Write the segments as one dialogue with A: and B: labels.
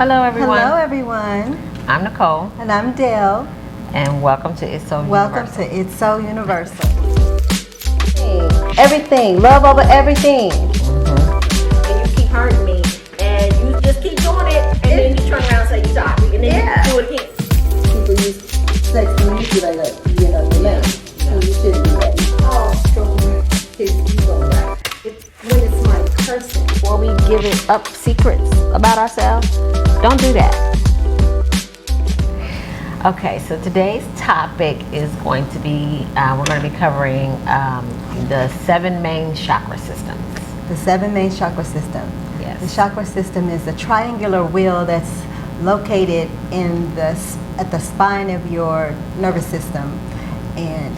A: Hello, everyone.
B: Hello, everyone.
A: I'm Nicole,
B: And I'm Dale.
A: and welcome to It's So
B: Welcome
A: Universal.
B: to It's So Universal. Everything, love over everything.
C: And you keep hurting me, and you just keep doing it, and then you turn around and say you're sorry, and then you do it again.
B: People use sex to manipulate us, the man. So you shouldn't do that. Oh, sure. His ego, right? When it's my person.
A: Before we give it up secrets about ourselves, don't do that. Okay, so today's topic is going to be, we're going to be covering the 7 main chakra systems.
B: The 7 main chakra system.
A: Yes.
B: The chakra system is a triangular wheel that's located at the spine of your nervous system, and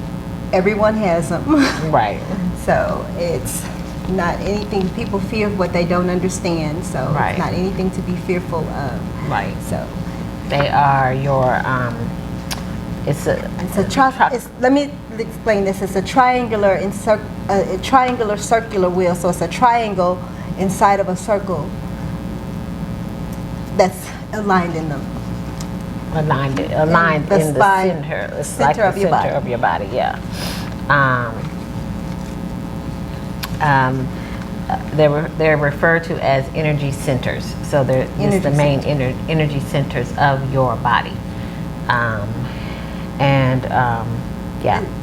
B: everyone has them.
A: Right.
B: So it's not anything people fear what they don't understand. So
A: Right.
B: It's not anything to be fearful of.
A: Right.
B: So
A: They are your, it's a
B: let me explain this. It's a triangular circular wheel. So it's a triangle inside of a circle that's aligned in them.
A: aligned
B: the
A: in the
B: spine,
A: center. It's
B: center
A: like the
B: of your
A: center
B: body.
A: of your body, yeah. They're referred to as energy centers. So they're just the main energy centers of your body.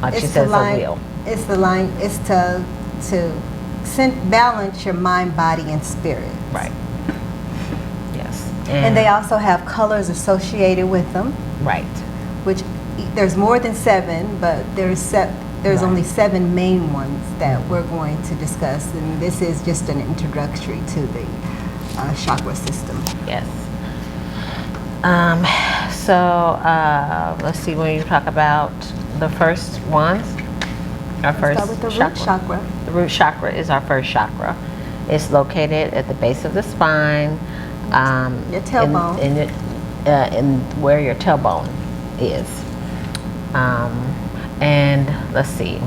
A: Like she says, a wheel.
B: It's the line. It's to balance your mind, body, and spirit.
A: Right. Yes.
B: And they also have colors associated with them,
A: Right.
B: which there's more than 7, but there's
A: Right.
B: only 7 main ones that we're going to discuss, and this is just an introductory to the chakra system.
A: Yes. Let's see, when you talk about the first ones, our first
B: Start with the root chakra.
A: The root chakra is our first chakra. It's located at the base of the spine.
B: Your tailbone.
A: In where your tailbone is. And let's see,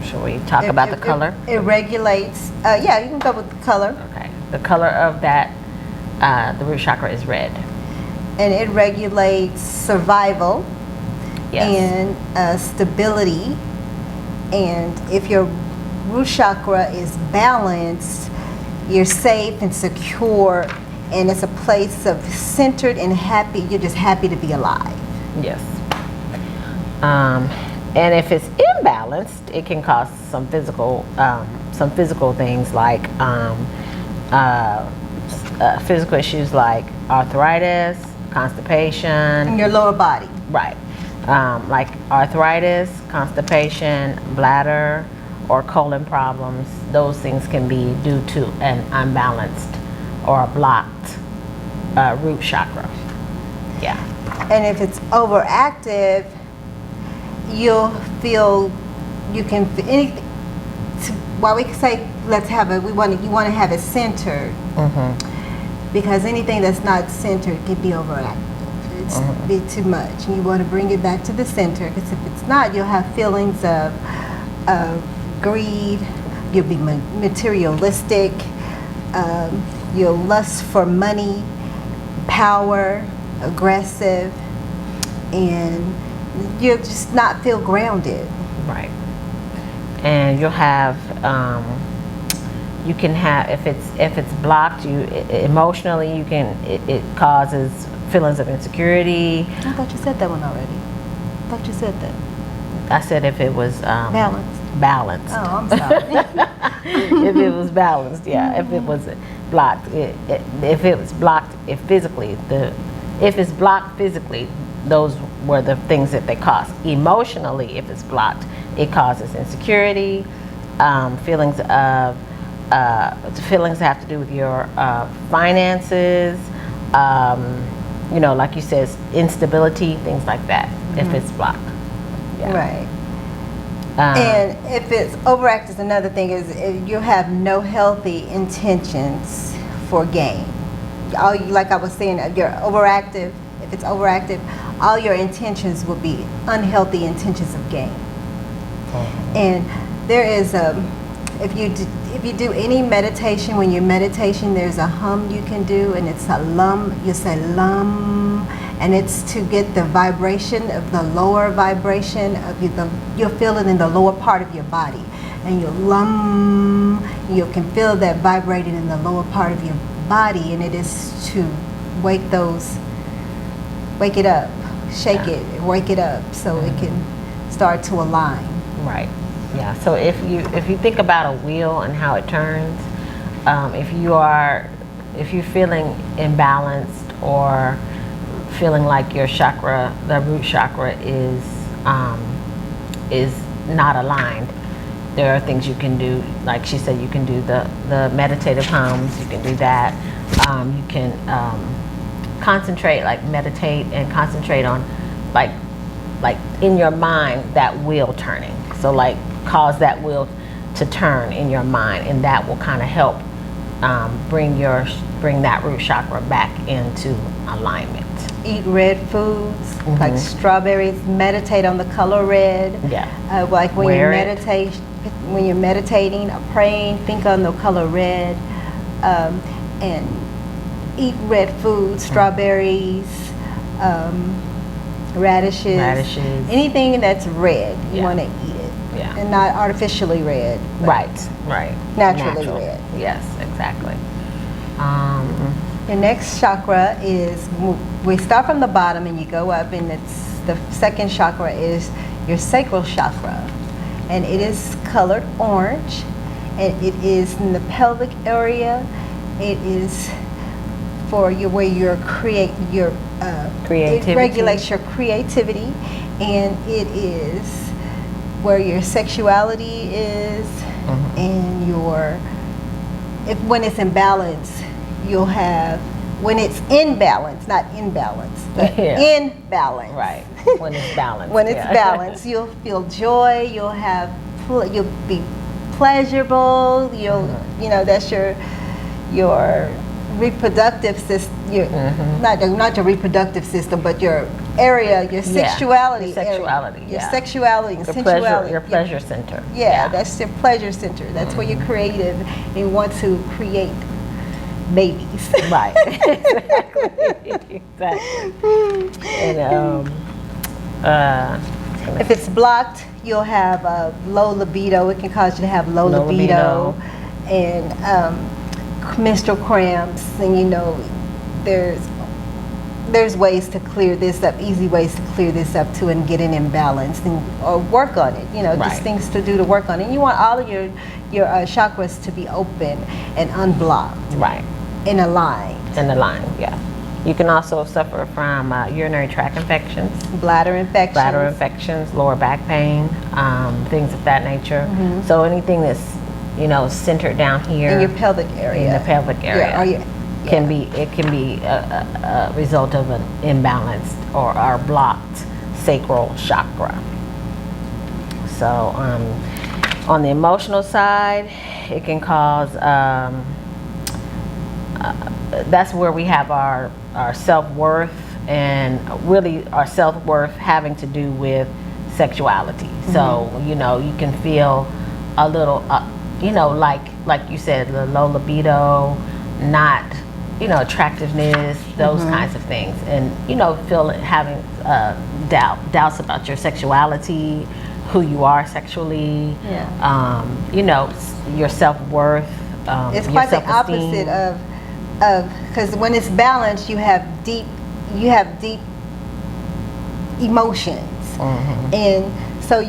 A: should we talk about the color?
B: It regulates, yeah, you can go with the color.
A: Okay. The color of that, the root chakra is red.
B: And it regulates survival.
A: Yes.
B: And stability. And if your root chakra is balanced, you're safe and secure, and it's a place of centered and happy. You're just happy to be alive.
A: Yes. And if it's imbalanced, it can cause some physical things like physical issues like arthritis, constipation.
B: In your lower body.
A: Right. Like arthritis, constipation, bladder, or colon problems. Those things can be due to an unbalanced or a blocked root chakra. Yeah.
B: And if it's overactive, you'll feel you can anything. While we say you want to have it centered, because anything that's not centered can be overactive. It's be too much, and you want to bring it back to the center. Because if it's not, you'll have feelings of greed. You'll be materialistic. You'll lust for money, power, aggressive, and you'll just not feel grounded.
A: Right. And you'll have, you can have, if it's blocked, emotionally, it causes feelings of insecurity.
B: I thought you said that one already. I thought you said that.
A: I said if it was balanced.
B: Oh, I'm sorry.
A: If it was balanced, yeah. If it was blocked, if it was blocked, if it's blocked physically, those were the things that they cause. Emotionally, if it's blocked, it causes insecurity, feelings that have to do with your finances, like you said, instability, things like that, if it's blocked. Yeah.
B: Right. And if it's overactive, is another thing is you have no healthy intentions for gain. Like I was saying, you're overactive. If it's overactive, all your intentions will be unhealthy intentions of gain. And there is if if you do any meditation, when you're meditating, there's a hum you can do, and it's a lum. You say lum, and it's to get the vibration of the lower vibration of you'll feel it in the lower part of your body, and you lum. You can feel that vibrating in the lower part of your body, and it is to wake it up, shake it, wake it up, so it can start to align.
A: Right. Yeah. So if you think about a wheel and how it turns, if you're feeling imbalanced or feeling like your chakra, the root chakra is not aligned, there are things you can do. Like she said, you can do the meditative hums. You can do that. You can concentrate, like meditate and concentrate on, like in your mind, that wheel turning. So like cause that wheel to turn in your mind, and that will kind of help bring that root chakra back into alignment.
B: Eat red foods, like strawberries. Meditate on the color red.
A: Yeah.
B: Like when you're meditating or praying, think on the color red, and eat red foods, strawberries, radishes, anything that's red. You want to eat it, and not artificially red.
A: Right.
B: Naturally red.
A: Yes, exactly.
B: The next chakra is, we start from the bottom and you go up, and it's the second chakra is your sacral chakra, and it is colored orange, and it is in the pelvic area. It is for where creativity. It regulates your creativity, and it is where your sexuality is, and when it's in balance, you'll have, when it's in balance, not imbalance, but in balance.
A: Right. When it's balanced.
B: When it's balanced, you'll feel joy. You'll be pleasurable. That's your reproductive system. Not your reproductive system, but your area, your sexuality.
A: Your sexuality.
B: Your sexuality and sensuality.
A: Your pleasure center.
B: That's your pleasure center. That's where you're creative and want to create babies.
A: Right. Exactly. And
B: if it's blocked, you'll have low libido. It can cause you to have low libido and menstrual cramps. And there's ways to clear this up, easy ways to clear this up too, and get it in balance or work on it. Just things to do to work on it. And you want all of your chakras to be open and unblocked.
A: Right.
B: And aligned.
A: You can also suffer from urinary tract infections,
B: bladder infections,
A: lower back pain, things of that nature. So anything that's centered down here
B: in your pelvic area.
A: In the pelvic area. Can be a result of an imbalanced or blocked sacral chakra. So on the emotional side, it can cause. That's where we have our self-worth, and really our self-worth having to do with sexuality. So you can feel a little like you said, the low libido, not attractiveness, those kinds of things, and having doubts about your sexuality, who you are sexually, your self-worth.
B: It's quite the opposite of because when it's balanced, you have deep emotions, and so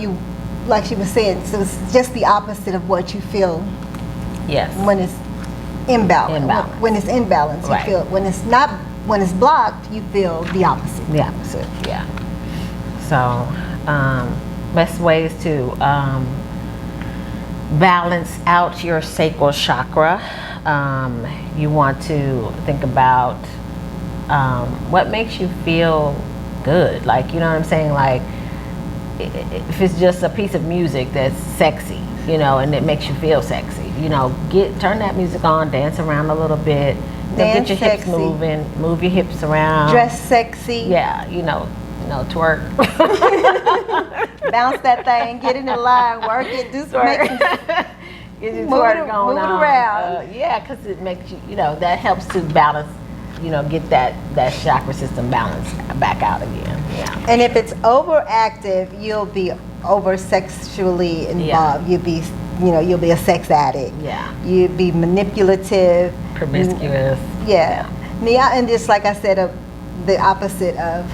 B: like she was saying, so it's just the opposite of what you feel. Yes. When it's imbalanced. When it's imbalanced, you feel. When it's blocked, you feel the opposite.
A: The opposite. Yeah. So best ways to balance out your sacral chakra. You want to think about what makes you feel good. Like, you know what I'm saying? Like, if it's just a piece of music that's sexy, and it makes you feel sexy, turn that music on, dance around a little bit, get your hips moving, move your hips around.
B: Dress sexy.
A: Yeah, twerk.
B: Bounce that thing, get in the line, work it, do some
A: Get your
B: Move
A: twerk
B: it-
A: going
B: move it
A: on.
B: around.
A: Yeah, because it makes you, that helps to balance, get that chakra system balanced back out again. Yeah.
B: And if it's overactive, you'll be over sexually involved. You'll be a sex addict.
A: Yeah.
B: You'll be manipulative.
A: Promiscuous.
B: Yeah. And just like I said, the opposite of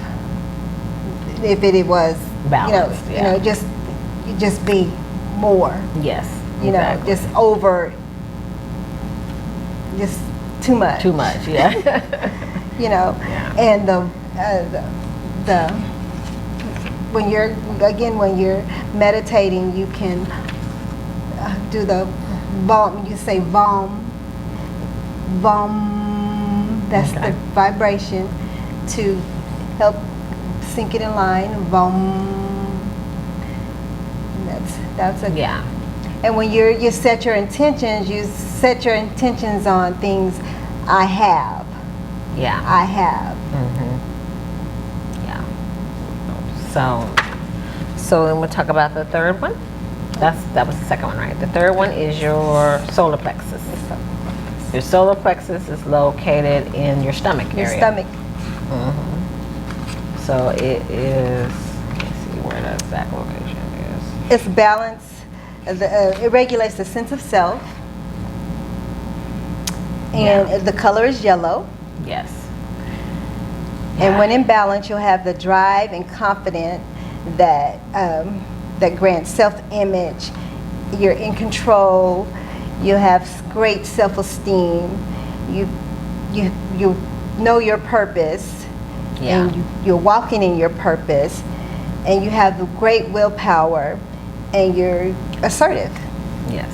B: if it was
A: Balanced, yeah.
B: you just be more.
A: Yes.
B: Exactly. Just over. Just too much.
A: Too much. Yeah.
B: Yeah. And the when you're meditating, you can do the vom. You say vom. That's
A: Okay.
B: the vibration to help sink it in line. Vom. That's a
A: Yeah.
B: And when you set your intentions, on things I have.
A: Yeah.
B: I have.
A: Yeah. So then we'll talk about the third one. That was the second one, right? The third one is your solar plexus. Your solar plexus is located in your stomach
B: Your
A: area.
B: stomach.
A: So it is. Let's see where the exact location is.
B: It's balance. It regulates the sense of self. And
A: Yeah.
B: the color is yellow.
A: Yes.
B: And when in balance, you'll have the drive and confidence that grants self-image. You're in control. You have great self-esteem. You know your purpose,
A: Yeah.
B: and you're walking in your purpose, and you have the great willpower, and you're assertive.
A: Yes.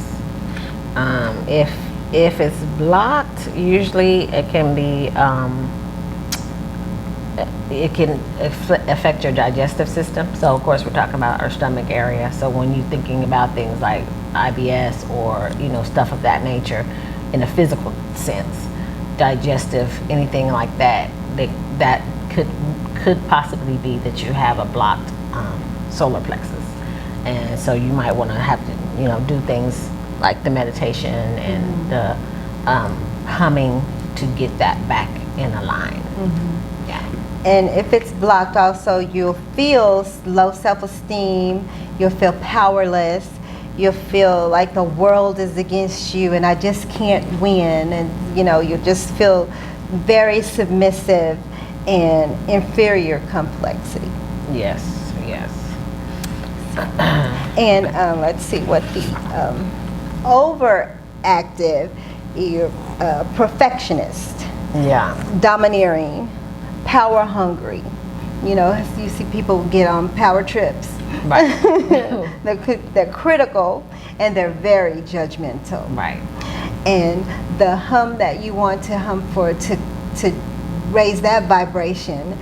A: If it's blocked, usually it can be. It can affect your digestive system. So of course we're talking about our stomach area. So when you're thinking about things like IBS or stuff of that nature, in a physical sense, digestive, anything like that, that could possibly be that you have a blocked solar plexus, and so you might want to have to do things like the meditation and the humming to get that back in a line. Yeah.
B: And if it's blocked also, you'll feel low self-esteem, you'll feel powerless, you'll feel like the world is against you and I just can't win, and you'll just feel very submissive and inferior complexity.
A: Yes. Yes.
B: And let's see what the overactive, you're perfectionist,
A: Yeah.
B: domineering, power hungry. You see people get on power trips.
A: Right.
B: They're critical and they're very judgmental.
A: Right.
B: And the hum that you want to hum for to raise that vibration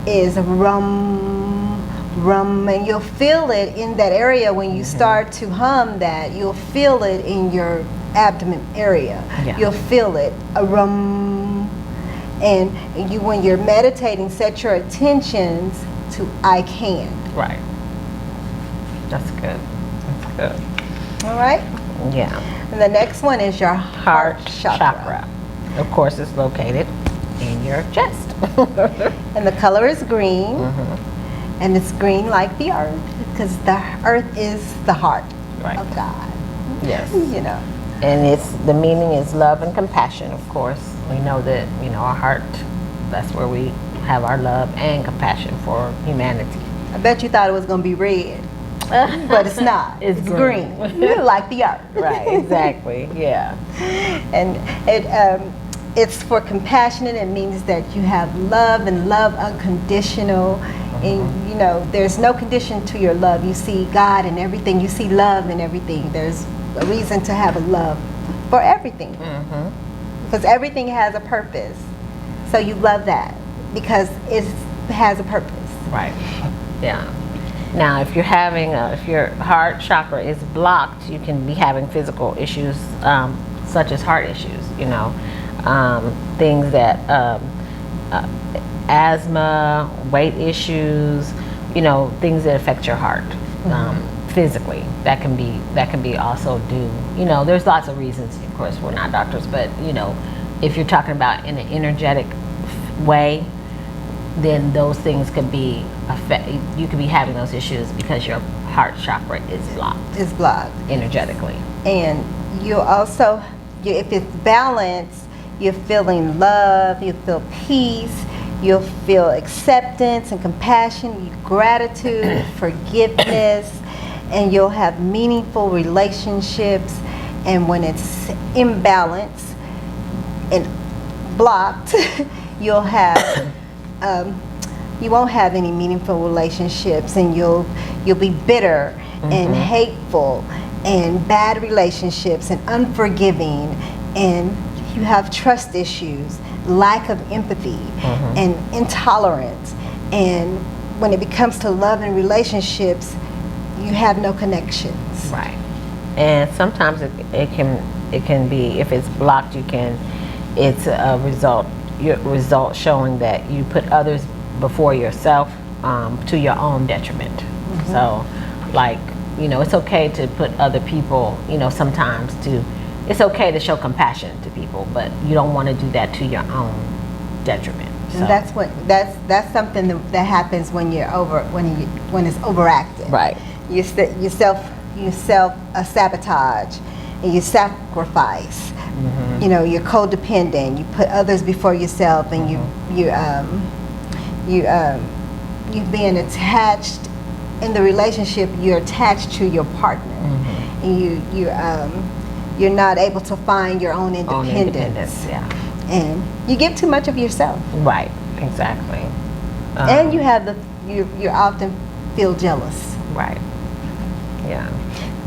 B: is rum, rum, and you'll feel it in that area when you start to hum that. You'll feel it in your abdomen area.
A: Yeah.
B: You'll feel it, a rum. And when you're meditating, set your attentions to I can.
A: Right. That's good. That's good.
B: All right?
A: Yeah.
B: And the next one is your heart chakra.
A: Of course, it's located in your chest.
B: And the color is green. And it's green like the earth, because the earth is the heart
A: Right.
B: of God.
A: Yes.
B: And
A: the meaning is love and compassion, of course. We know that, our heart, that's where we have our love and compassion for humanity.
B: I bet you thought it was going to be red, but it's not.
A: It's
B: green.
A: green.
B: Like the earth.
A: Right, exactly, yeah.
B: And it's for compassionate. It means that you have love, and love unconditional. And there's no condition to your love. You see God in everything. You see love in everything. There's a reason to have a love for everything, because everything has a purpose. So you love that because it has a purpose.
A: Right, yeah. Now, if your heart chakra is blocked, you can be having physical issues, such as heart issues, things that, asthma, weight issues, things that affect your heart. physically. That can be also due. You know, there's lots of reasons. Of course, we're not doctors, but you know, if you're talking about in an energetic way, then those things could be you could be having those issues because your heart chakra is blocked.
B: Is blocked.
A: Energetically.
B: And you also, if it's balanced, you're feeling love, you feel peace, you'll feel acceptance and compassion, gratitude, forgiveness, and you'll have meaningful relationships. And when it's imbalanced and blocked, you'll have you won't have any meaningful relationships, and you'll be bitter and hateful, and bad relationships, and unforgiving, and you have trust issues, lack of empathy, and intolerance. And when it comes to love and relationships, you have no connections.
A: Right. And sometimes it can be, if it's blocked, it's a result showing that you put others before yourself, to your own detriment. So, like, you know, it's okay to put other people, you know, sometimes it's okay to show compassion to people, but you don't want to do that to your own detriment. So.
B: And that's something that happens when you're when it's overactive.
A: Right.
B: You self sabotage, and you sacrifice. You know, you're codependent. You put others before yourself, and you're being attached in the relationship. You're attached to your partner, and you're not able to find your own independence.
A: Yeah.
B: And you give too much of yourself.
A: Right. Exactly.
B: And you have you often feel jealous.
A: Right. Yeah.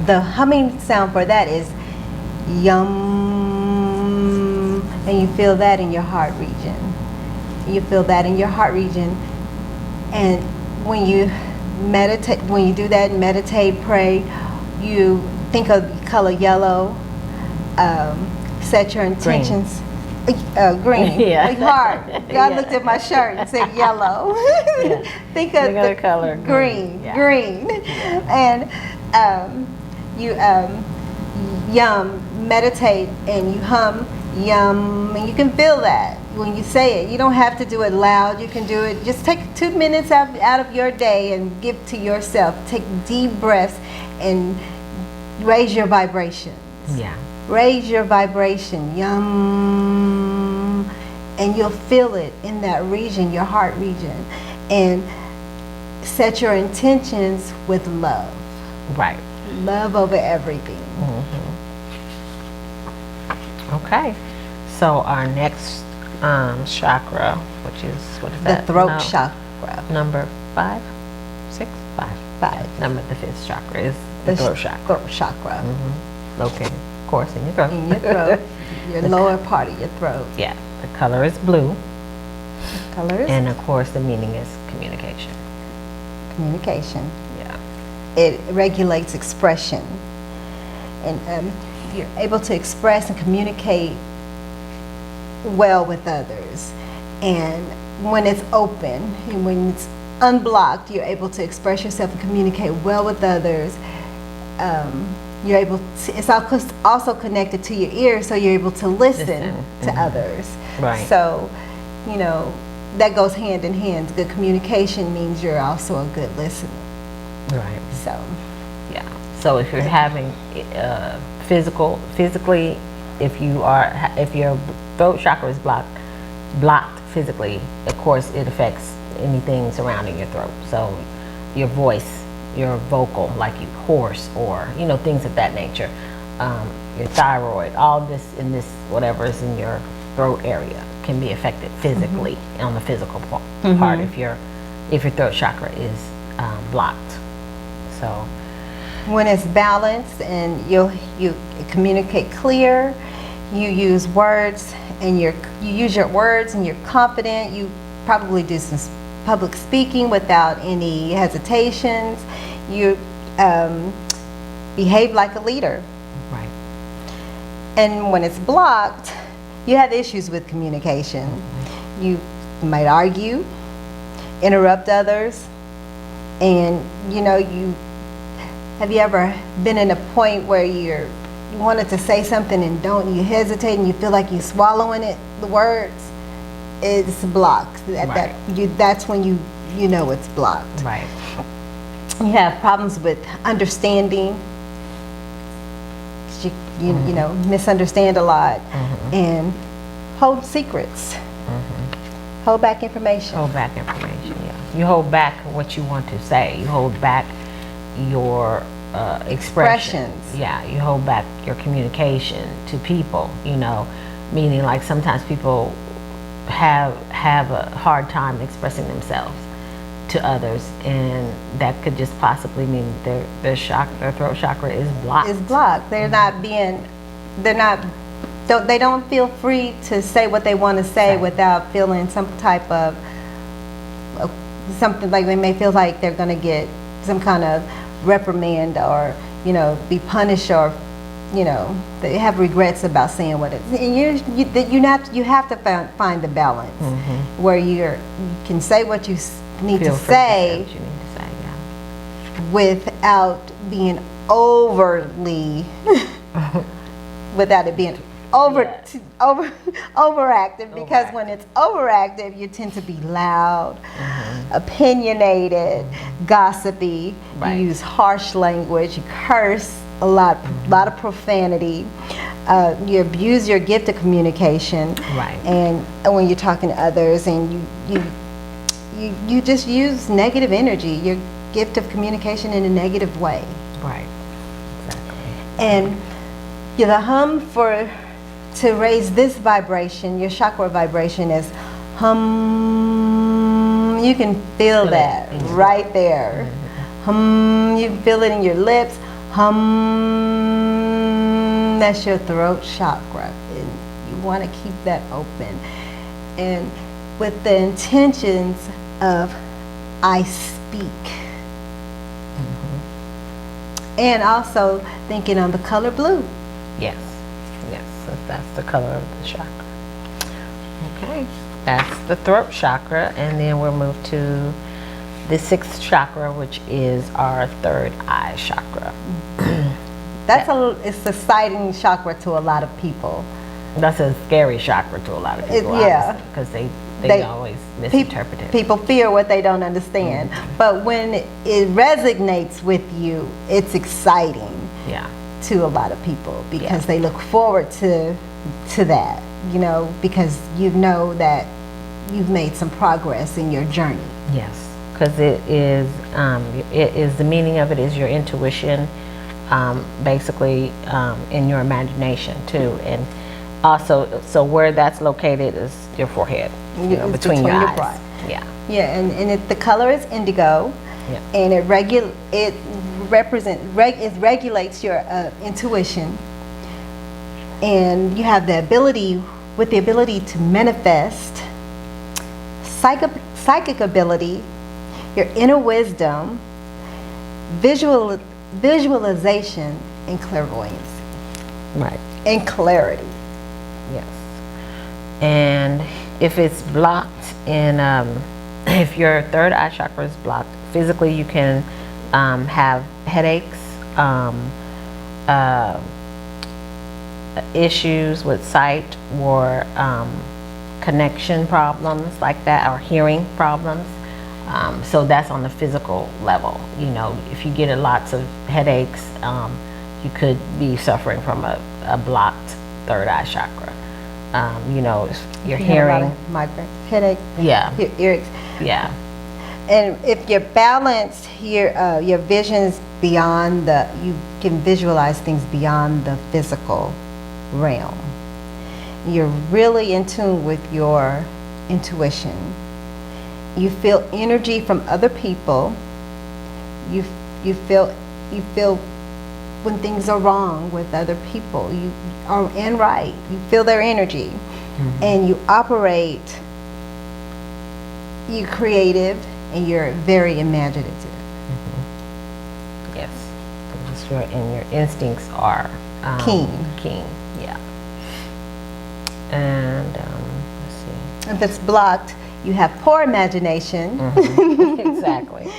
B: The humming sound for that is yum, and you feel that in your heart region. You feel that in your heart region, and when you meditate, when you do that, meditate, pray, you think of the color yellow. Set your intentions. Green.
A: Yeah.
B: Heart. God looked at my shirt and said yellow. Think of the
A: color
B: green.
A: Yeah.
B: Green. And you meditate, and you hum yum, and you can feel that when you say it. You don't have to do it loud. You can do it. Just take 2 minutes out of your day and give to yourself. Take deep breaths and raise your vibrations.
A: Yeah.
B: Raise your vibration, yum, and you'll feel it in that region, your heart region. And set your intentions with love.
A: Right.
B: Love over everything.
A: Okay. So our next chakra, which is, what is that?
B: The throat chakra.
A: Number 5, 6, 5.
B: 5.
A: Number the 5th chakra is the throat chakra.
B: Throat chakra.
A: Located, of course, in your throat.
B: In your throat. Your lower part of your throat.
A: Yeah. The color is blue.
B: Colors.
A: And of course, the meaning is communication.
B: Communication.
A: Yeah.
B: It regulates expression. And you're able to express and communicate well with others. And when it's open and when it's unblocked, you're able to express yourself and communicate well with others. You're able to, it's also connected to your ears, so you're able to listen to others.
A: Right.
B: So, you know, that goes hand in hand. Good communication means you're also a good listener.
A: Right.
B: So,
A: yeah. So if you're having physically, if your throat chakra is blocked physically, of course it affects anything surrounding your throat. So your voice, your vocal, like you hoarse, or you know, things of that nature. Your thyroid, all this in this whatever is in your throat area can be affected physically on the physical part if your throat chakra is blocked. So
B: when it's balanced and you communicate clear, you use words and you use your words and you're confident. You probably do some public speaking without any hesitations. You behave like a leader.
A: right.
B: And when it's blocked, you have issues with communication. You might argue, interrupt others, and you know, Have you ever been in a point where you wanted to say something and you hesitate and you feel like you're swallowing the words? It's blocked. That's when you know it's blocked.
A: Right.
B: You have problems with understanding. You know, misunderstand a lot, and hold secrets. Hold back information.
A: Hold back information, yeah. You hold back what you want to say. You hold back your expressions. Yeah, you hold back your communication to people, you know, meaning like sometimes people have a hard time expressing themselves to others, and that could just possibly mean their throat chakra is blocked.
B: It's blocked. They don't feel free to say what they want to say without feeling some type of something, like they may feel like they're going to get some kind of reprimand, or you know, be punished, or you know, they have regrets about saying what it is. And you have to find the balance where you can say what you need to say, without being overly without it being overactive, because when it's overactive, you tend to be loud, opinionated, gossipy. You use harsh language, you curse a lot of profanity. You abuse your gift of communication, and when you're talking to others, and you just use negative energy, your gift of communication, in a negative way. Right. Exactly. And the hum to raise this vibration, your chakra vibration, is hum. You can feel that right there. Hum. You can feel it in your lips. Hum. That's your throat chakra, and you want to keep that open, and with the intentions of I speak. And also thinking on the color blue. Yes,
A: that's the color of the chakra. Okay, that's the throat chakra, and then we'll move to the 6th chakra, which is our third eye chakra.
B: It's a exciting chakra to a lot of people.
A: That's a scary chakra to a lot of people, because they always misinterpret it.
B: People fear what they don't understand, but when it resonates with you, it's exciting to a lot of people, because they look forward to that, you know, because you know that you've made some progress in your journey.
A: Yes, because it is the meaning of it is your intuition, basically, in your imagination too, and also, so where that's located is your forehead, you know, between your eyes.
B: And the color is indigo, and it regulates your intuition, and you have the ability to manifest, psychic ability, your inner wisdom, visualization, and clairvoyance.
A: Right.
B: And clarity.
A: Yes. And if it's blocked if your third eye chakra is blocked, physically you can have headaches, issues with sight, or connection problems like that, or hearing problems. So that's on the physical level. You know, if you get lots of headaches, you could be suffering from a blocked third eye chakra. You know, your hearing,
B: migraine, headache, earaches.
A: Yeah.
B: And if you're balanced, your vision's beyond you can visualize things beyond the physical realm. You're really in tune with your intuition. You feel energy from other people. You feel when things are wrong with other people. You are right. You feel their energy, and you operate. You're creative, and you're very imaginative.
A: Yes, and your instincts are keen. Yeah. And let's see.
B: If it's blocked, you have poor imagination.
A: Exactly.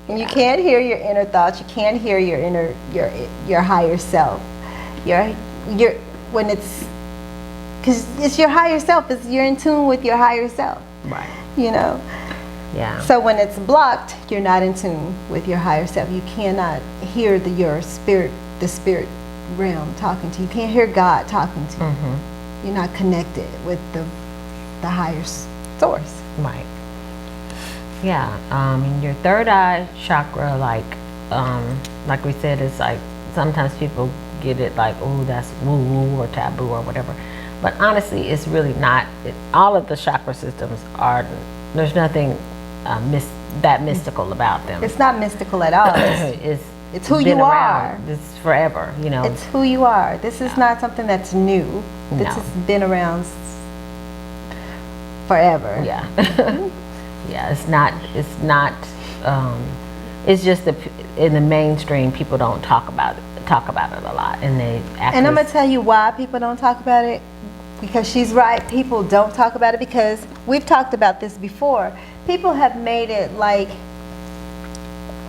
B: And you can't hear your inner thoughts. You can't hear your higher self. When it's, because it's your higher self. You're in tune with your higher self.
A: Right.
B: You know.
A: Yeah.
B: So when it's blocked, you're not in tune with your higher self. You cannot hear the spirit realm talking to you. You can't hear God talking to you. You're not connected with the higher source.
A: Right. Yeah. Your third eye chakra, like we said, it's like sometimes people get it like, oh, that's woo-woo or taboo or whatever. But honestly, it's really not. All of the chakra systems are, there's nothing that mystical about them.
B: It's not mystical at all. It's who you are.
A: It's forever, you know.
B: It's who you are. This is not something that's new. This
A: No.
B: has been around forever.
A: Yeah. Yeah, it's not, it's just in the mainstream, people don't talk about it a lot. And
B: And I'm going to tell you why people don't talk about it. Because she's right, people don't talk about it because we've talked about this before. People have made it like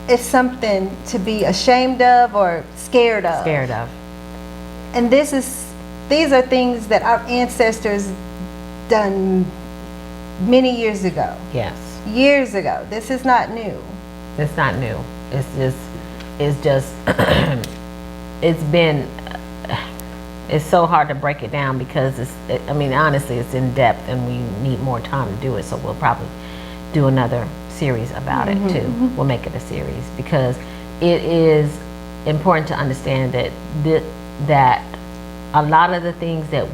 B: it's something to be ashamed of or scared of. And these are things that our ancestors done many years ago.
A: Yes.
B: Years ago. This is not new.
A: It's not new. It's just it's so hard to break it down because honestly, it's in depth and we need more time to do it. So we'll probably do another series about it too. We'll make it a series because it is important to understand that a lot of the things that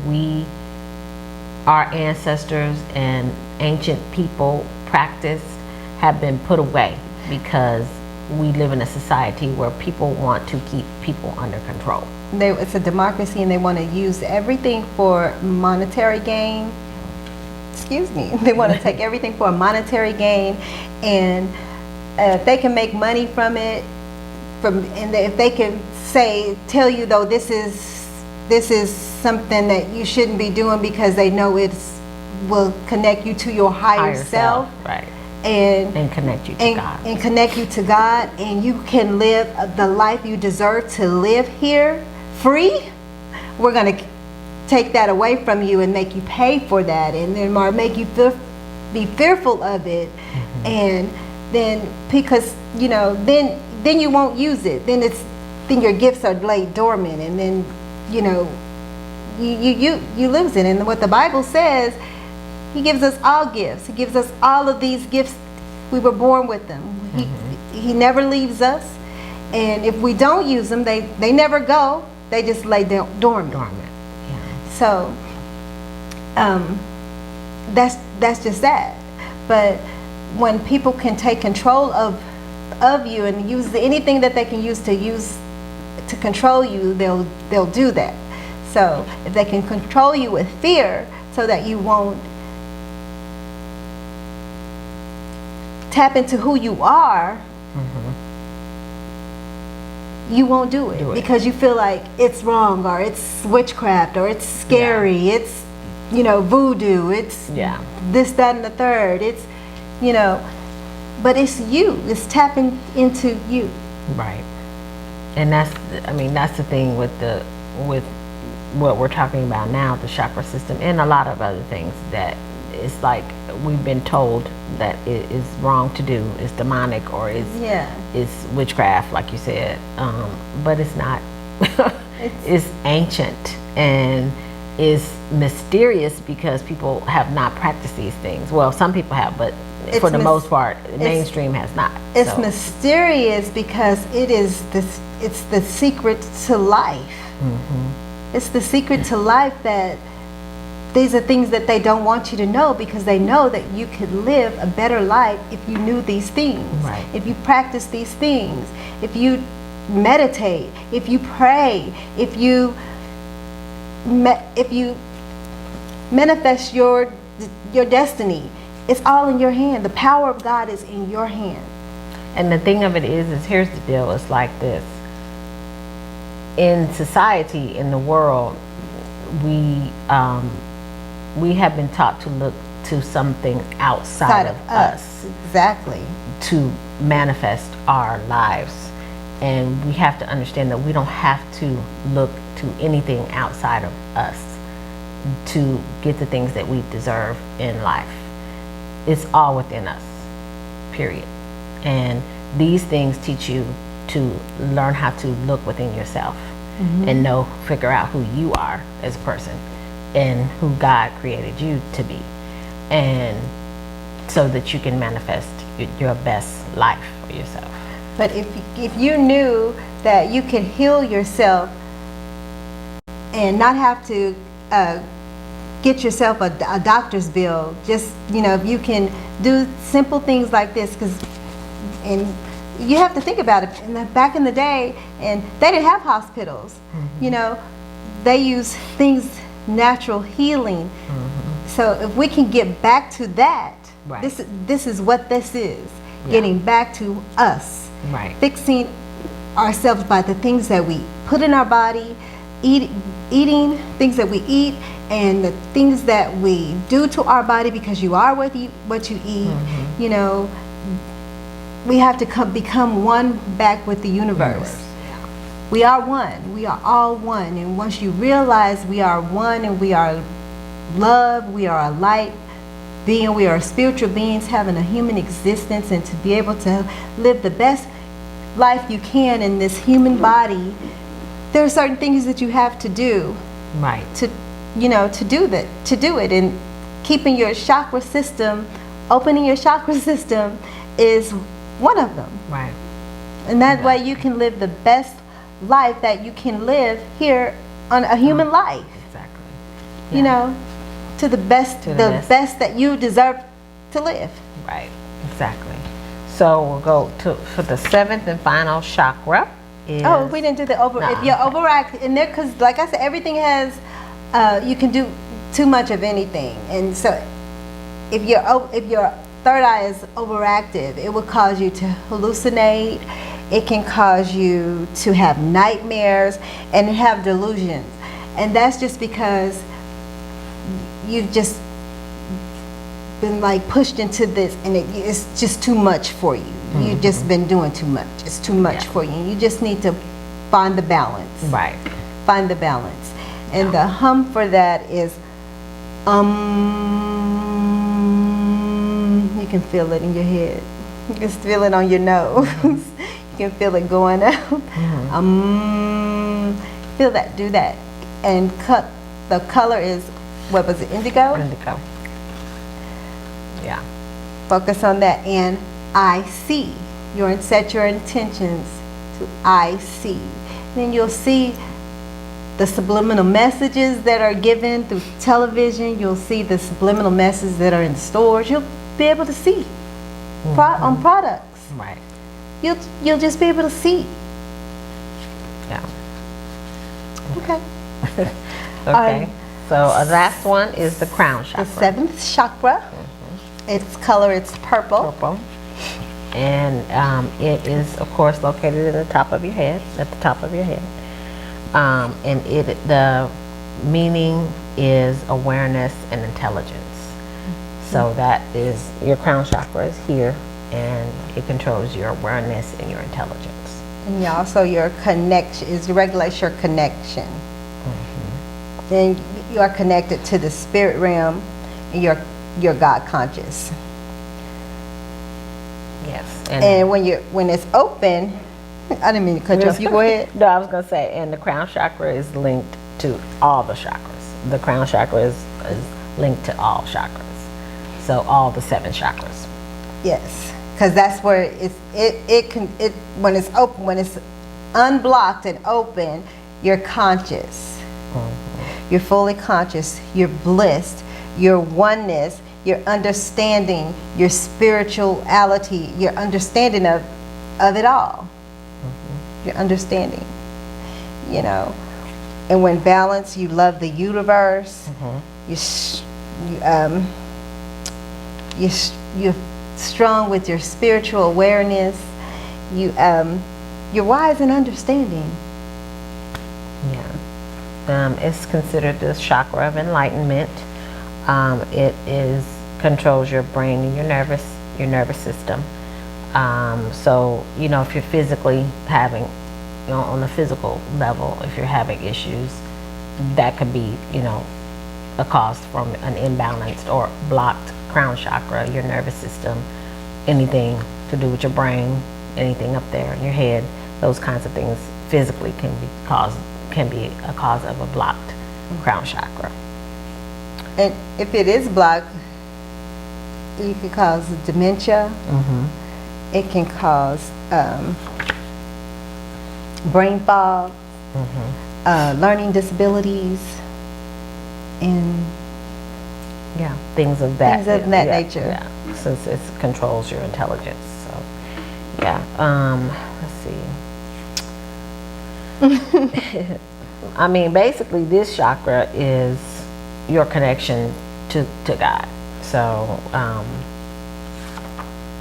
A: our ancestors and ancient people practiced have been put away because we live in a society where people want to keep people under control.
B: It's a democracy and they want to use everything for monetary gain. Excuse me. They want to take everything for a monetary gain, and if they can make money from it, if they can tell you though this is something that you shouldn't be doing because they know will connect you to your higher self.
A: Right.
B: And
A: connect you to God.
B: And connect you to God, and you can live the life you deserve to live here free. We're going to take that away from you and make you pay for that, and then make you be fearful of it. And then because then you won't use it. Then your gifts are laid dormant, and then you lose it. And what the Bible says, He gives us all gifts. He gives us all of these gifts. We were born with them. He never leaves us. And if we don't use them, they never go. They just lay dormant.
A: Yeah.
B: So that's just that. But when people can take control of you and use anything that they can use to control you, they'll do that. So if they can control you with fear so that you won't tap into who you are, you won't do it because you feel like it's wrong, or it's witchcraft, or it's scary, it's voodoo, it's this, that, and the third. It's but it's you. It's tapping into you.
A: Right. And that's the thing with what we're talking about now, the chakra system, and a lot of other things that it's like we've been told that it is wrong to do, it's demonic, or it's witchcraft, like you said. But it's not. It's ancient and is mysterious because people have not practiced these things. Well, some people have, but for the most part, mainstream has not.
B: It's mysterious because it's the secret to life. It's the secret to life, that these are things that they don't want you to know, because they know that you could live a better life if you knew these things.
A: Right.
B: If you practice these things, if you meditate, if you pray, if you manifest your destiny. It's all in your hand. The power of God is in your hand.
A: And the thing of it is here's the deal. It's like this. In society, in the world, we have been taught to look to something outside of us
B: Exactly.
A: to manifest our lives. And we have to understand that we don't have to look to anything outside of us to get the things that we deserve in life. It's all within us, period. And these things teach you to learn how to look within yourself and figure out who you are as a person and who God created you to be. And so that you can manifest your best life for yourself.
B: But if you knew that you could heal yourself and not have to get yourself a doctor's bill, just, if you can do simple things like this, and you have to think about it. Back in the day, and they didn't have hospitals. They use things, natural healing. So if we can get back to that,
A: Right.
B: this is what this is. Getting back to us.
A: Right.
B: Fixing ourselves by the things that we put in our body, eating things that we eat, and the things that we do to our body, because you are what you eat. We have to become one back with the universe. We are one. We are all one. And once you realize we are one and we are love, we are a light being, we are spiritual beings having a human existence, and to be able to live the best life you can in this human body, there are certain things that you have to do.
A: Right.
B: To do it, and keeping your chakra system, opening your chakra system is one of them.
A: Right.
B: And that way you can live the best life that you can live here on a human life.
A: Exactly.
B: To the best, best that you deserve to live.
A: Right. Exactly. So we'll go for the seventh and final chakra.
B: Oh, we didn't do the if you're overactive in there, because like I said, everything has you can do too much of anything, and so if your third eye is overactive, it will cause you to hallucinate. It can cause you to have nightmares and have delusions, and that's just because you've just been like pushed into this, and it's just too much for you. You've just been doing too much. It's too much for you. You just need to find the balance.
A: Right.
B: Find the balance. And the hum for that is you can feel it in your head. You can feel it on your nose. You can feel it going out. Feel that, do that. And the color is, what was it, indigo?
A: Indigo. Yeah.
B: Focus on that, and I see. Set your intentions to I see. Then you'll see the subliminal messages that are given through television. You'll see the subliminal messages that are in stores. You'll be able to see on products.
A: Right.
B: You'll just be able to see.
A: Yeah.
B: Okay.
A: Okay. So last one is the crown chakra.
B: The seventh chakra. Its color, it's purple.
A: Purple. And it is, of course, located at the top of your head. And the meaning is awareness and intelligence. So that is, your crown chakra is here, and it controls your awareness and your intelligence.
B: And also your connection, regulates your connection. Then you are connected to the spirit realm, and you're God conscious.
A: Yes.
B: And when it's open, I didn't mean to cut you off. You go ahead.
A: No, I was going to say, and the crown chakra is linked to all the chakras. The crown chakra is linked to all chakras. So all the 7 chakras.
B: Yes, because that's where when it's open, when it's unblocked and open, you're conscious. You're fully conscious. You're blissed. Your oneness. Your understanding. Your spirituality. Your understanding of it all. Your understanding. And when balanced, you love the universe. You're strong with your spiritual awareness. You're wise and understanding.
A: Yeah. It's considered the chakra of enlightenment. It is controls your brain and your nervous system. So, you know, if you're physically having, you know, on a physical level, if you're having issues, that could be, you know, a cause from an imbalanced or blocked crown chakra, your nervous system, anything to do with your brain, anything up there in your head, those kinds of things physically can be a cause of a blocked crown chakra.
B: And if it is blocked, it could cause dementia. It can cause brain fog, learning disabilities, and
A: things of that
B: nature.
A: Yeah, since it controls your intelligence. So, yeah. Let's see. I mean, basically, this chakra is your connection to God. So,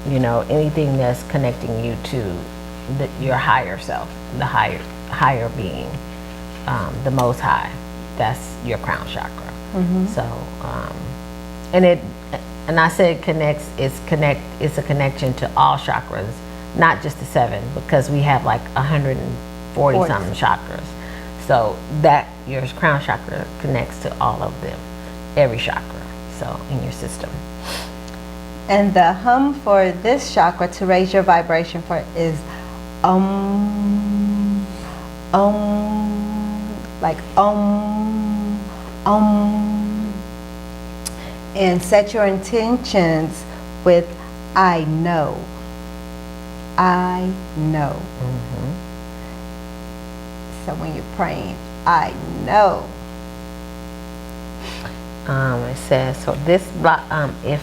A: you know, anything that's connecting you to your higher self, the higher being, the Most High, that's your crown chakra. So, and I said it's a connection to all chakras, not just the 7, because we have like 140 something chakras. So that your crown chakra connects to all of them, every chakra, so in your system.
B: And the hum for this chakra to raise your vibration for is like and set your intentions with I know. I know. So when you're praying, I know.
A: It says, so this block, if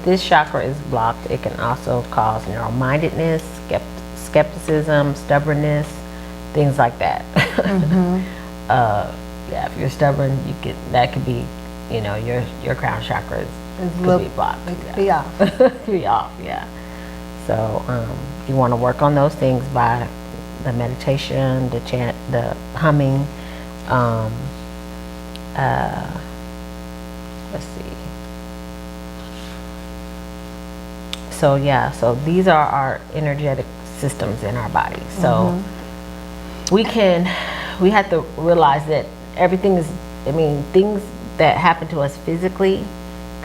A: this chakra is blocked, it can also cause narrow-mindedness, skepticism, stubbornness, things like that. Yeah, if you're stubborn, that could be, you know, your crown chakra could be blocked.
B: It could be off.
A: Could be off, yeah. So you want to work on those things by the meditation, the chant, the humming. Let's see. So yeah, so these are our energetic systems in our body. So we have to realize that everything is, I mean, things that happen to us physically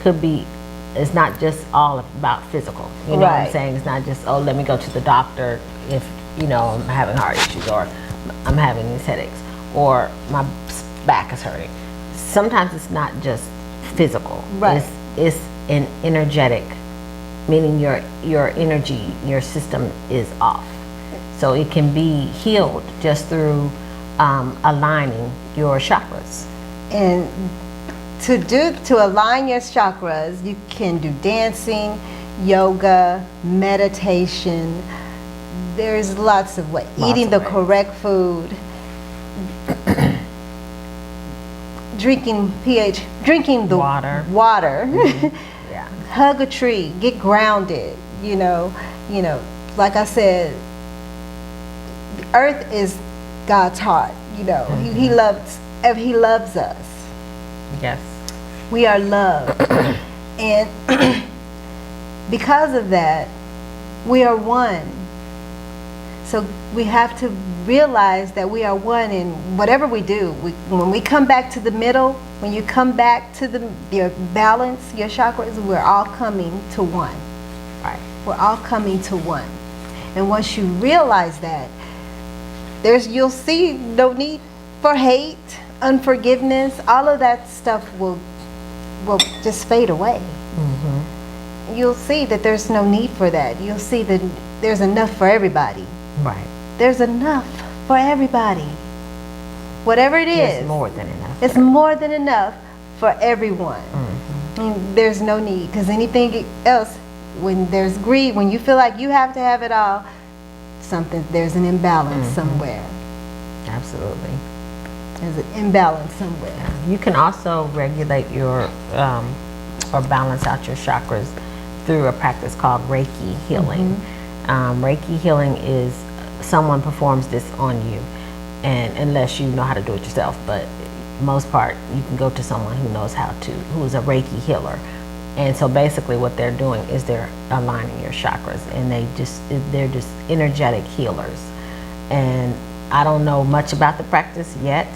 A: it's not just all about physical. You know what I'm saying? It's not just, oh, let me go to the doctor if, you know, I'm having heart issues, or I'm having these headaches, or my back is hurting. Sometimes it's not just physical.
B: Right.
A: It's an energetic, meaning your energy, your system is off. So it can be healed just through aligning your chakras.
B: And to align your chakras, you can do dancing, yoga, meditation. There's lots of ways. Eating the correct food, drinking the water.
A: Yeah.
B: Hug a tree, get grounded. You know, like I said, the earth is God's heart. You know, He loves us.
A: Yes.
B: We are loved. And because of that, we are one. So we have to realize that we are one in whatever we do. When we come back to the middle, when you come back to your balance, your chakras, we're all coming to one.
A: Right.
B: We're all coming to one. And once you realize that, you'll see no need for hate, unforgiveness. All of that stuff will just fade away. You'll see that there's no need for that. You'll see that there's enough for everybody.
A: Right.
B: There's enough for everybody. Whatever it is.
A: There's more than enough.
B: It's more than enough for everyone. And there's no need, because anything else, when there's greed, when you feel like you have to have it all, there's an imbalance somewhere.
A: Absolutely.
B: There's an imbalance somewhere.
A: You can also regulate your or balance out your chakras through a practice called Reiki healing. Reiki healing is someone performs this on you, and unless you know how to do it yourself, but most part, you can go to someone who knows who's a Reiki healer. And so basically what they're doing is they're aligning your chakras, and they're just energetic healers. And I don't know much about the practice yet.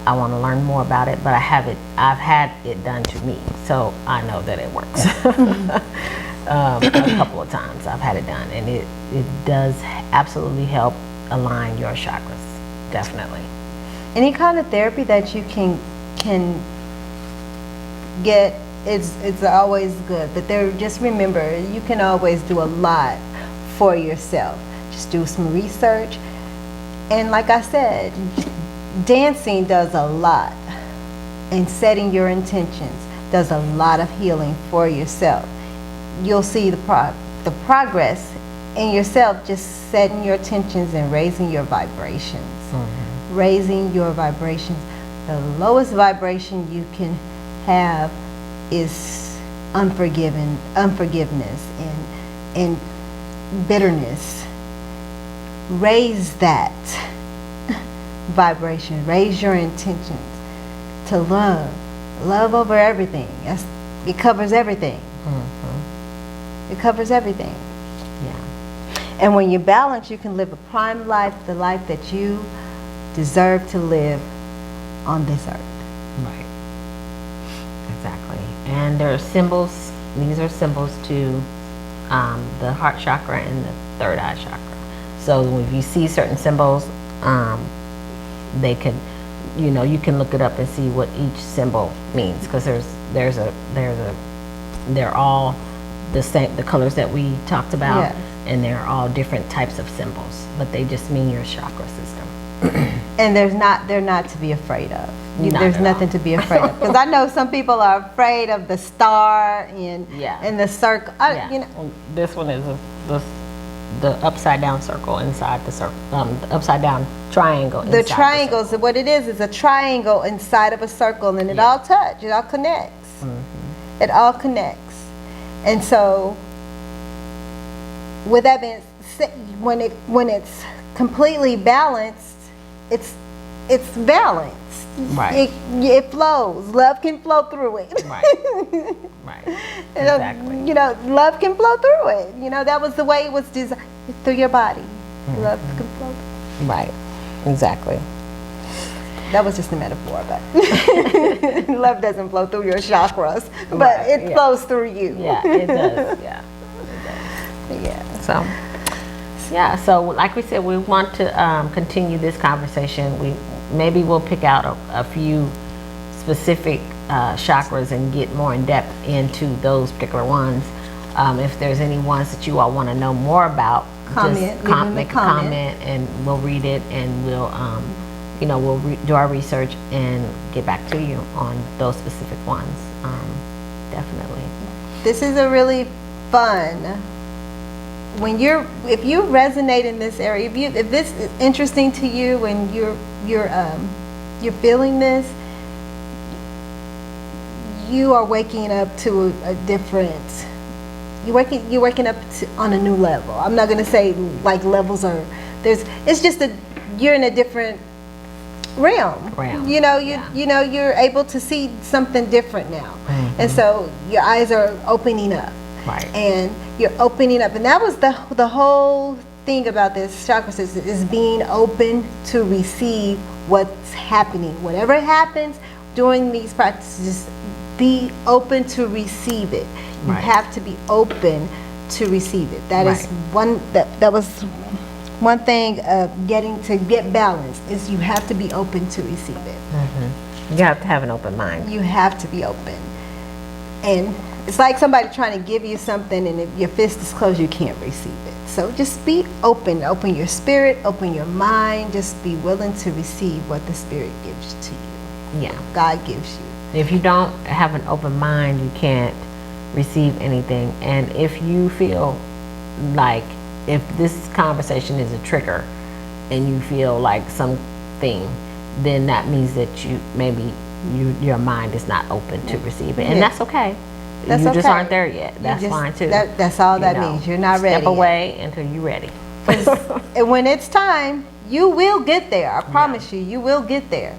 A: I want to learn more about it, but I've had it done to me, so I know that it works. A couple of times I've had it done, and it does absolutely help align your chakras, definitely.
B: Any kind of therapy that you can get, it's always good, but just remember, you can always do a lot for yourself. Just do some research, and like I said, dancing does a lot, and setting your intentions does a lot of healing for yourself. You'll see the progress in yourself, just setting your intentions and raising your vibrations. Mm-hmm. Raising your vibrations. The lowest vibration you can have is unforgiveness and bitterness. Raise that vibration. Raise your intentions to love over everything. It covers everything. Mm-hmm. It covers everything.
A: Yeah.
B: And when you balance, you can live a prime life, the life that you deserve to live on this earth.
A: Right. Exactly. And there are symbols. These are symbols to the heart chakra and the third eye chakra. So if you see certain symbols, they could, you can look it up and see what each symbol means, because they're all the same, the colors that we talked about. Yes. And they're all different types of symbols, but they just mean your chakra system.
B: And they're not to be afraid of. There's nothing to be afraid of, because I know some people are afraid of the star and the circle.
A: This one is the upside down circle inside the circle, the upside down triangle.
B: The triangles, what it is a triangle inside of a circle, and it all touches, it all connects. Mm-hmm. It all connects. And so, with that being said, when it's completely balanced, it's balanced.
A: Right.
B: It flows. Love can flow through it.
A: Right. Right. Exactly.
B: Love can flow through it. That was the way it was designed, through your body. Mm-hmm. Love can flow through.
A: Right. Exactly.
B: That was just a metaphor, but love doesn't flow through your chakras, but it flows through you.
A: Yeah, it does. Yeah. It does. Yeah. So like we said, we want to continue this conversation. Maybe we'll pick out a few specific chakras and get more in depth into those particular ones. If there's any ones that you all want to know more about,
B: make
A: a comment, and we'll read it, and we'll do our research and get back to you on those specific ones. Definitely.
B: This is a really fun. If you resonate in this area, if this is interesting to you and you're feeling this, you are waking up to a different. You're waking up on a new level. I'm not going to say like levels are. It's just you're in a different realm. You're able to see something different now, mm-hmm. and so your eyes are opening up.
A: Right.
B: And you're opening up, and that was the whole thing about this chakra system, is being open to receive what's happening. Whatever happens during these practices, be open to receive it. You have to be open to receive it. That is one. That was one thing of get balanced, is you have to be open to receive it.
A: Mm-hmm. You have to have an open mind.
B: You have to be open, and it's like somebody trying to give you something, and if your fist is closed, you can't receive it. So just be open. Open your spirit, open your mind. Just be willing to receive what the Spirit gives to you.
A: Yeah.
B: God gives you.
A: If you don't have an open mind, you can't receive anything. And if you feel like, if this conversation is a trigger and you feel like something, then that means that your mind is not open to receive it. And that's okay. You just aren't there yet. That's fine too.
B: That's all that means. You're not ready.
A: Step away until you're ready.
B: And when it's time, you will get there. I promise you, you will get there.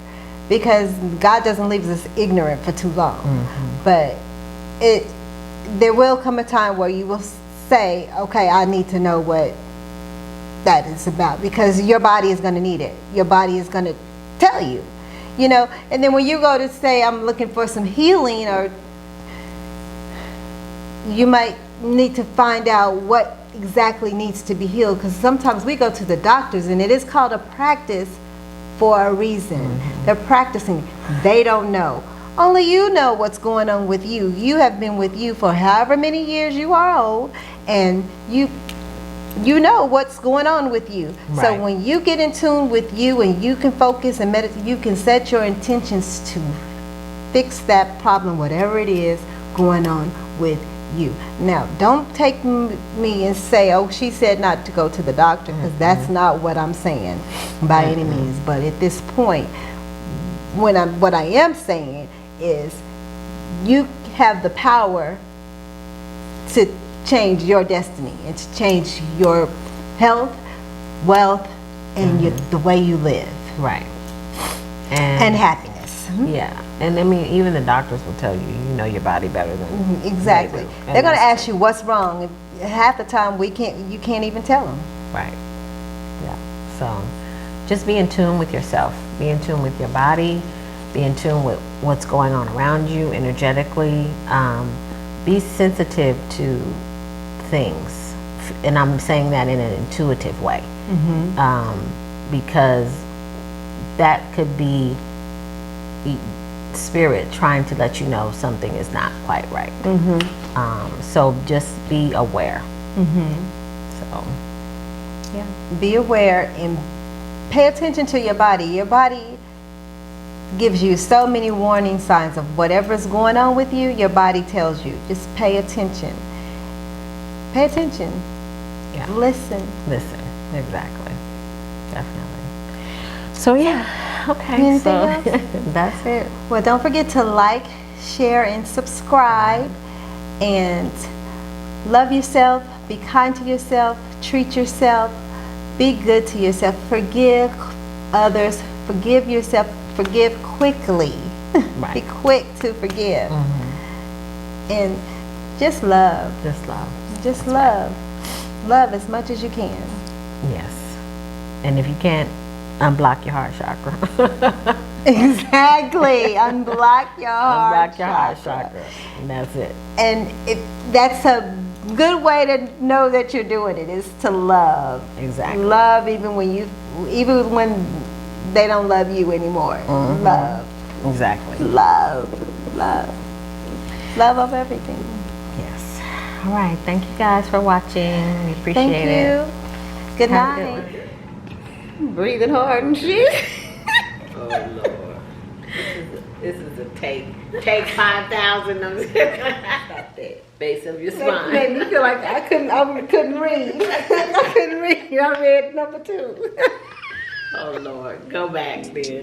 B: because God doesn't leave us ignorant for too long.
A: Mm-hmm.
B: But there will come a time where you will say, okay, I need to know what that is about, because your body is going to need it. Your body is going to tell you, you know. And then when you go to say, I'm looking for some healing, or you might need to find out what exactly needs to be healed, because sometimes we go to the doctors and it is called a practice for a reason. Mm-hmm. They're practicing. They don't know. Only you know what's going on with you. You have been with you for however many years you are old, and you know what's going on with you. Right. So when you get in tune with you and you can focus and meditate, you can set your intentions to fix that problem, whatever it is going on with you. Now, don't take me and say, oh, she said not to go to the doctor, because that's not what I'm saying by any means. But at this point, what I am saying is, you have the power to change your destiny and to change your health, wealth, and the way you live.
A: Right.
B: And happiness.
A: Yeah. And I mean, even the doctors will tell you, you know your body better than
B: exactly.
A: they do.
B: They're going to ask you what's wrong. Half the time you can't even tell them.
A: Right. Yeah. So just be in tune with yourself. Be in tune with your body. Be in tune with what's going on around you energetically. Be sensitive to things. And I'm saying that in an intuitive way. Because that could be spirit trying to let you know something is not quite right. So just be aware. So yeah,
B: be aware and pay attention to your body. Your body gives you so many warning signs of whatever's going on with you. Your body tells you, just pay attention. Pay attention.
A: Yeah.
B: Listen.
A: Exactly. Definitely. So yeah. Okay,
B: anything
A: so
B: else?
A: That's it.
B: Well, don't forget to like, share, and subscribe. And love yourself. Be kind to yourself. Treat yourself. Be good to yourself. Forgive others. Forgive yourself. Forgive quickly.
A: Right.
B: Be quick to forgive. And just love. Just love. Love as much as you can.
A: Yes. And if you can't, unblock your heart chakra.
B: Exactly. Unblock your heart.
A: Unblock your heart chakra. And that's it.
B: And that's a good way to know that you're doing it, is to love.
A: Exactly.
B: Love even when they don't love you anymore. Love.
A: Exactly.
B: Love of everything.
A: Yes. All right. Thank you guys for watching. We appreciate it.
B: Thank you. Good night.
C: Breathing hard and shit.
A: Oh Lord. This is a take 5,000 of Stop that. Base of your spine.
C: Made me feel like I couldn't read. I couldn't read. I read number 2.
A: Oh Lord. Go back then.